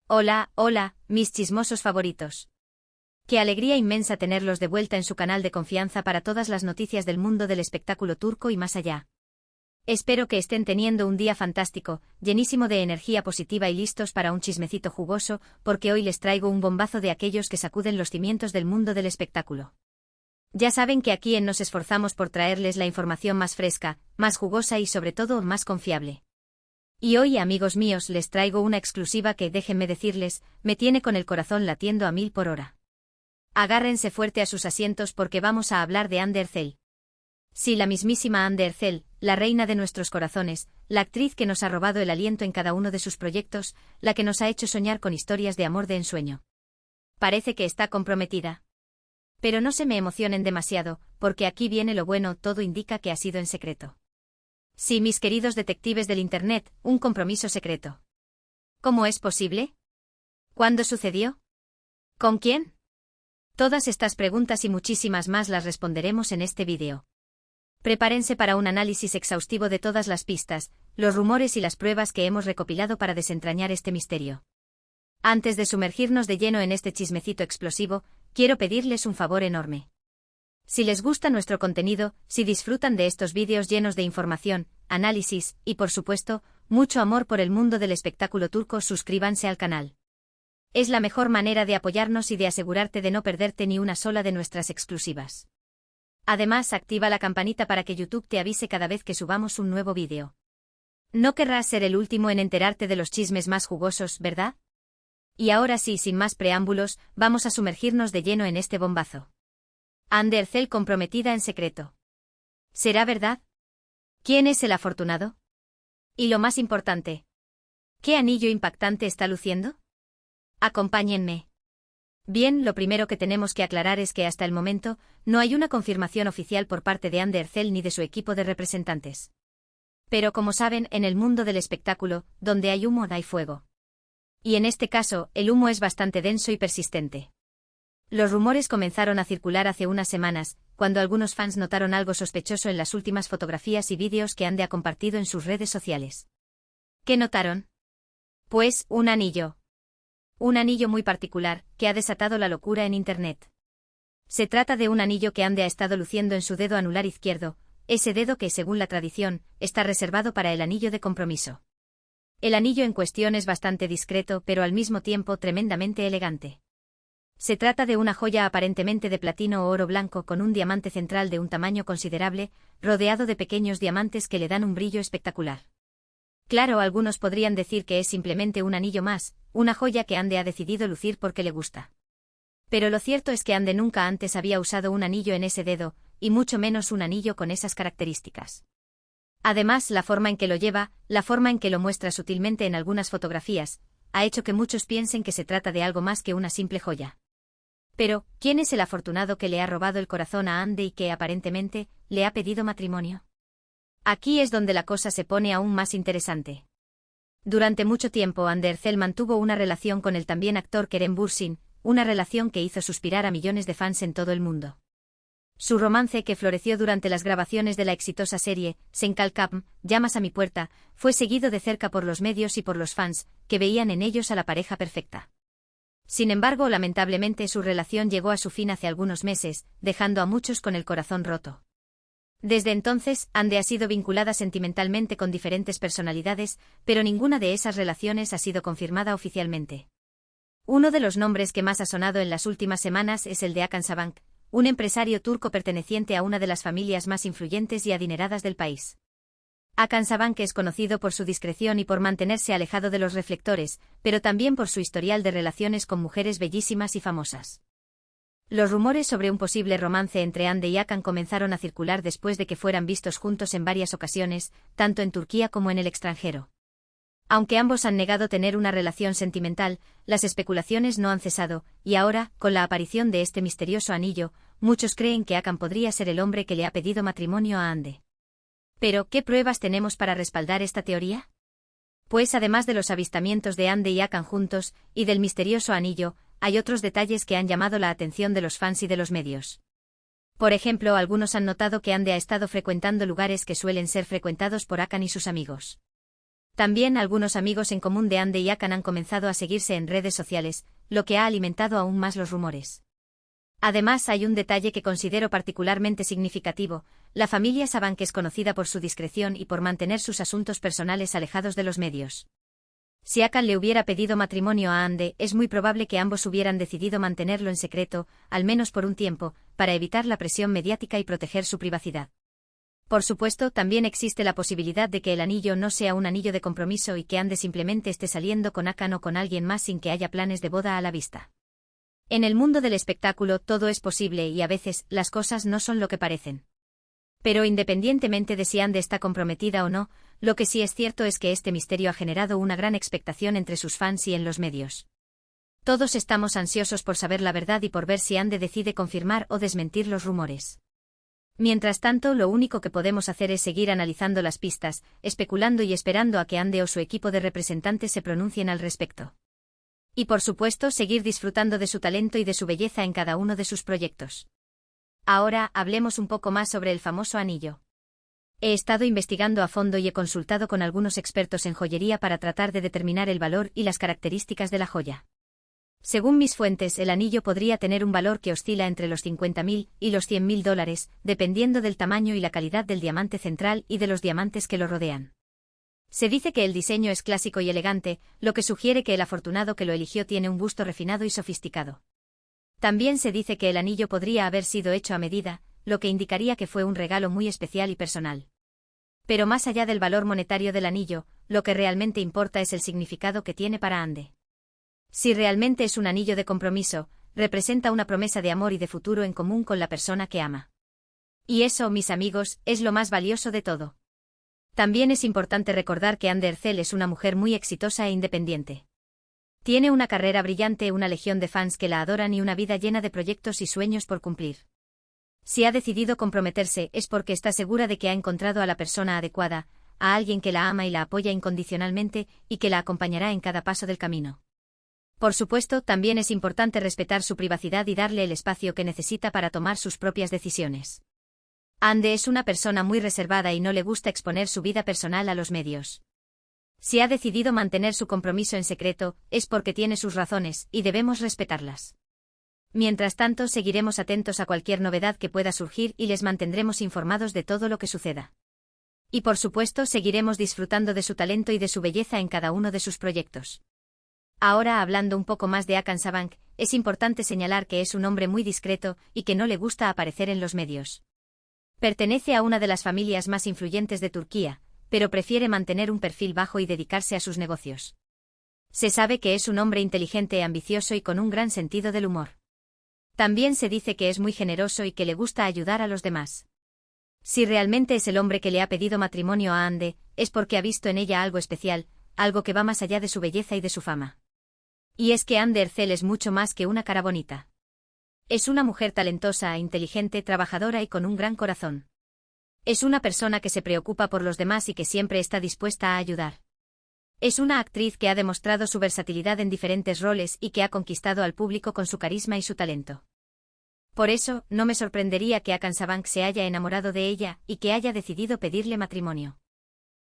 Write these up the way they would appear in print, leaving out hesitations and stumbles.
Hola, hola, mis chismosos favoritos. Qué alegría inmensa tenerlos de vuelta en su canal de confianza para todas las noticias del mundo del espectáculo turco y más allá. Espero que estén teniendo un día fantástico, llenísimo de energía positiva y listos para un chismecito jugoso, porque hoy les traigo un bombazo de aquellos que sacuden los cimientos del mundo del espectáculo. Ya saben que aquí nos esforzamos por traerles la información más fresca, más jugosa y sobre todo más confiable. Y hoy, amigos míos, les traigo una exclusiva que, déjenme decirles, me tiene con el corazón latiendo a 1000 por hora. Agárrense fuerte a sus asientos porque vamos a hablar de Hande Erçel. Sí, la mismísima Hande Erçel, la reina de nuestros corazones, la actriz que nos ha robado el aliento en cada uno de sus proyectos, la que nos ha hecho soñar con historias de amor de ensueño. Parece que está comprometida. Pero no se me emocionen demasiado, porque aquí viene lo bueno, todo indica que ha sido en secreto. Sí, mis queridos detectives del Internet, un compromiso secreto. ¿Cómo es posible? ¿Cuándo sucedió? ¿Con quién? Todas estas preguntas y muchísimas más las responderemos en este vídeo. Prepárense para un análisis exhaustivo de todas las pistas, los rumores y las pruebas que hemos recopilado para desentrañar este misterio. Antes de sumergirnos de lleno en este chismecito explosivo, quiero pedirles un favor enorme. Si les gusta nuestro contenido, si disfrutan de estos vídeos llenos de información, análisis y, por supuesto, mucho amor por el mundo del espectáculo turco, suscríbanse al canal. Es la mejor manera de apoyarnos y de asegurarte de no perderte ni una sola de nuestras exclusivas. Además, activa la campanita para que YouTube te avise cada vez que subamos un nuevo vídeo. No querrás ser el último en enterarte de los chismes más jugosos, ¿verdad? Y ahora sí, sin más preámbulos, vamos a sumergirnos de lleno en este bombazo. Hande Erçel comprometida en secreto. ¿Será verdad? ¿Quién es el afortunado? Y lo más importante, ¿qué anillo impactante está luciendo? Acompáñenme. Bien, lo primero que tenemos que aclarar es que hasta el momento no hay una confirmación oficial por parte de Hande Erçel ni de su equipo de representantes. Pero como saben, en el mundo del espectáculo, donde hay humo hay fuego. Y en este caso, el humo es bastante denso y persistente. Los rumores comenzaron a circular hace unas semanas, cuando algunos fans notaron algo sospechoso en las últimas fotografías y vídeos que Hande ha compartido en sus redes sociales. ¿Qué notaron? Pues, un anillo. Un anillo muy particular, que ha desatado la locura en Internet. Se trata de un anillo que Hande ha estado luciendo en su dedo anular izquierdo, ese dedo que, según la tradición, está reservado para el anillo de compromiso. El anillo en cuestión es bastante discreto, pero al mismo tiempo tremendamente elegante. Se trata de una joya aparentemente de platino o oro blanco con un diamante central de un tamaño considerable, rodeado de pequeños diamantes que le dan un brillo espectacular. Claro, algunos podrían decir que es simplemente un anillo más, una joya que Hande ha decidido lucir porque le gusta. Pero lo cierto es que Hande nunca antes había usado un anillo en ese dedo, y mucho menos un anillo con esas características. Además, la forma en que lo lleva, la forma en que lo muestra sutilmente en algunas fotografías, ha hecho que muchos piensen que se trata de algo más que una simple joya. Pero, ¿quién es el afortunado que le ha robado el corazón a Hande y que, aparentemente, le ha pedido matrimonio? Aquí es donde la cosa se pone aún más interesante. Durante mucho tiempo Hande Erçel mantuvo una relación con el también actor Kerem Bürsin, una relación que hizo suspirar a millones de fans en todo el mundo. Su romance, que floreció durante las grabaciones de la exitosa serie Sen Kalkam, Llamas a mi puerta, fue seguido de cerca por los medios y por los fans, que veían en ellos a la pareja perfecta. Sin embargo, lamentablemente su relación llegó a su fin hace algunos meses, dejando a muchos con el corazón roto. Desde entonces, Hande ha sido vinculada sentimentalmente con diferentes personalidades, pero ninguna de esas relaciones ha sido confirmada oficialmente. Uno de los nombres que más ha sonado en las últimas semanas es el de Hakan Sabancı, un empresario turco perteneciente a una de las familias más influyentes y adineradas del país. Hakan Sabancı es conocido por su discreción y por mantenerse alejado de los reflectores, pero también por su historial de relaciones con mujeres bellísimas y famosas. Los rumores sobre un posible romance entre Hande y Hakan comenzaron a circular después de que fueran vistos juntos en varias ocasiones, tanto en Turquía como en el extranjero. Aunque ambos han negado tener una relación sentimental, las especulaciones no han cesado, y ahora, con la aparición de este misterioso anillo, muchos creen que Hakan podría ser el hombre que le ha pedido matrimonio a Hande. Pero, ¿qué pruebas tenemos para respaldar esta teoría? Pues además de los avistamientos de Hande y Hakan juntos, y del misterioso anillo, hay otros detalles que han llamado la atención de los fans y de los medios. Por ejemplo, algunos han notado que Hande ha estado frecuentando lugares que suelen ser frecuentados por Hakan y sus amigos. También algunos amigos en común de Ande y Akan han comenzado a seguirse en redes sociales, lo que ha alimentado aún más los rumores. Además, hay un detalle que considero particularmente significativo: la familia Sabank es conocida por su discreción y por mantener sus asuntos personales alejados de los medios. Si Akan le hubiera pedido matrimonio a Ande, es muy probable que ambos hubieran decidido mantenerlo en secreto, al menos por un tiempo, para evitar la presión mediática y proteger su privacidad. Por supuesto, también existe la posibilidad de que el anillo no sea un anillo de compromiso y que Ande simplemente esté saliendo con Akan o con alguien más sin que haya planes de boda a la vista. En el mundo del espectáculo todo es posible y a veces las cosas no son lo que parecen. Pero independientemente de si Ande está comprometida o no, lo que sí es cierto es que este misterio ha generado una gran expectación entre sus fans y en los medios. Todos estamos ansiosos por saber la verdad y por ver si Ande decide confirmar o desmentir los rumores. Mientras tanto, lo único que podemos hacer es seguir analizando las pistas, especulando y esperando a que Ande o su equipo de representantes se pronuncien al respecto. Y por supuesto, seguir disfrutando de su talento y de su belleza en cada uno de sus proyectos. Ahora, hablemos un poco más sobre el famoso anillo. He estado investigando a fondo y he consultado con algunos expertos en joyería para tratar de determinar el valor y las características de la joya. Según mis fuentes, el anillo podría tener un valor que oscila entre los $50.000 y los $100.000, dependiendo del tamaño y la calidad del diamante central y de los diamantes que lo rodean. Se dice que el diseño es clásico y elegante, lo que sugiere que el afortunado que lo eligió tiene un gusto refinado y sofisticado. También se dice que el anillo podría haber sido hecho a medida, lo que indicaría que fue un regalo muy especial y personal. Pero más allá del valor monetario del anillo, lo que realmente importa es el significado que tiene para Ande. Si realmente es un anillo de compromiso, representa una promesa de amor y de futuro en común con la persona que ama. Y eso, mis amigos, es lo más valioso de todo. También es importante recordar que Ande Erçel es una mujer muy exitosa e independiente. Tiene una carrera brillante, una legión de fans que la adoran y una vida llena de proyectos y sueños por cumplir. Si ha decidido comprometerse es porque está segura de que ha encontrado a la persona adecuada, a alguien que la ama y la apoya incondicionalmente y que la acompañará en cada paso del camino. Por supuesto, también es importante respetar su privacidad y darle el espacio que necesita para tomar sus propias decisiones. Ande es una persona muy reservada y no le gusta exponer su vida personal a los medios. Si ha decidido mantener su compromiso en secreto, es porque tiene sus razones, y debemos respetarlas. Mientras tanto, seguiremos atentos a cualquier novedad que pueda surgir y les mantendremos informados de todo lo que suceda. Y por supuesto, seguiremos disfrutando de su talento y de su belleza en cada uno de sus proyectos. Ahora, hablando un poco más de Hakan Sabank, es importante señalar que es un hombre muy discreto y que no le gusta aparecer en los medios. Pertenece a una de las familias más influyentes de Turquía, pero prefiere mantener un perfil bajo y dedicarse a sus negocios. Se sabe que es un hombre inteligente, ambicioso y con un gran sentido del humor. También se dice que es muy generoso y que le gusta ayudar a los demás. Si realmente es el hombre que le ha pedido matrimonio a Ande, es porque ha visto en ella algo especial, algo que va más allá de su belleza y de su fama. Y es que Ande Erçel es mucho más que una cara bonita. Es una mujer talentosa, inteligente, trabajadora y con un gran corazón. Es una persona que se preocupa por los demás y que siempre está dispuesta a ayudar. Es una actriz que ha demostrado su versatilidad en diferentes roles y que ha conquistado al público con su carisma y su talento. Por eso, no me sorprendería que Hakan Sabank se haya enamorado de ella y que haya decidido pedirle matrimonio.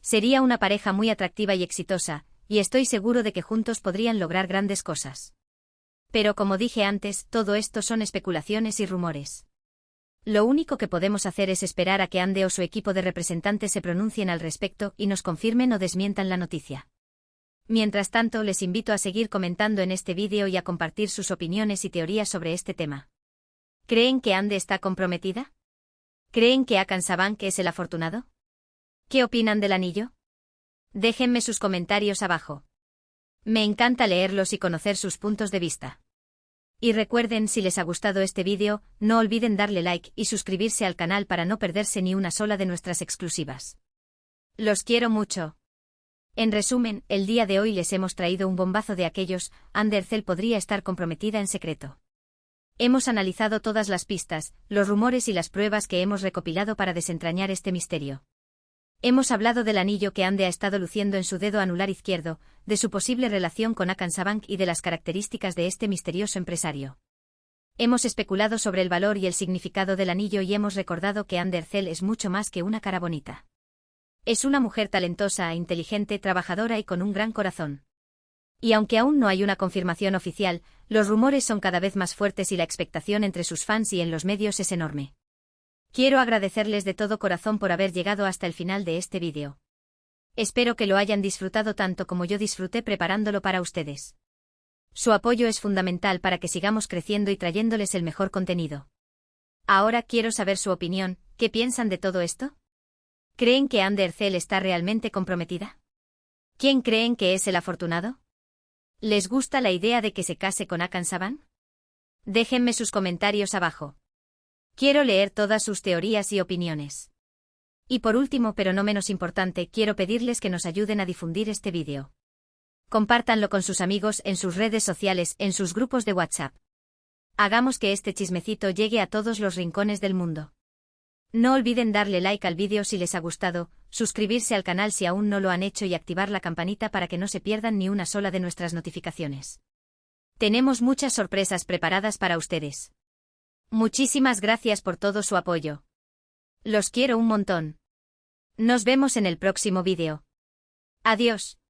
Sería una pareja muy atractiva y exitosa, y estoy seguro de que juntos podrían lograr grandes cosas. Pero como dije antes, todo esto son especulaciones y rumores. Lo único que podemos hacer es esperar a que Ande o su equipo de representantes se pronuncien al respecto y nos confirmen o desmientan la noticia. Mientras tanto, les invito a seguir comentando en este vídeo y a compartir sus opiniones y teorías sobre este tema. ¿Creen que Ande está comprometida? ¿Creen que Hakan Sabank es el afortunado? ¿Qué opinan del anillo? Déjenme sus comentarios abajo. Me encanta leerlos y conocer sus puntos de vista. Y recuerden, si les ha gustado este vídeo, no olviden darle like y suscribirse al canal para no perderse ni una sola de nuestras exclusivas. Los quiero mucho. En resumen, el día de hoy les hemos traído un bombazo de aquellos: Ande Erçel podría estar comprometida en secreto. Hemos analizado todas las pistas, los rumores y las pruebas que hemos recopilado para desentrañar este misterio. Hemos hablado del anillo que Ande ha estado luciendo en su dedo anular izquierdo, de su posible relación con Hakan Sabank y de las características de este misterioso empresario. Hemos especulado sobre el valor y el significado del anillo y hemos recordado que Ande Erçel es mucho más que una cara bonita. Es una mujer talentosa, inteligente, trabajadora y con un gran corazón. Y aunque aún no hay una confirmación oficial, los rumores son cada vez más fuertes y la expectación entre sus fans y en los medios es enorme. Quiero agradecerles de todo corazón por haber llegado hasta el final de este vídeo. Espero que lo hayan disfrutado tanto como yo disfruté preparándolo para ustedes. Su apoyo es fundamental para que sigamos creciendo y trayéndoles el mejor contenido. Ahora quiero saber su opinión, ¿qué piensan de todo esto? ¿Creen que Ander Cell está realmente comprometida? ¿Quién creen que es el afortunado? ¿Les gusta la idea de que se case con Hakan Saban? Déjenme sus comentarios abajo. Quiero leer todas sus teorías y opiniones. Y por último, pero no menos importante, quiero pedirles que nos ayuden a difundir este vídeo. Compártanlo con sus amigos en sus redes sociales, en sus grupos de WhatsApp. Hagamos que este chismecito llegue a todos los rincones del mundo. No olviden darle like al vídeo si les ha gustado, suscribirse al canal si aún no lo han hecho y activar la campanita para que no se pierdan ni una sola de nuestras notificaciones. Tenemos muchas sorpresas preparadas para ustedes. Muchísimas gracias por todo su apoyo. Los quiero un montón. Nos vemos en el próximo vídeo. Adiós.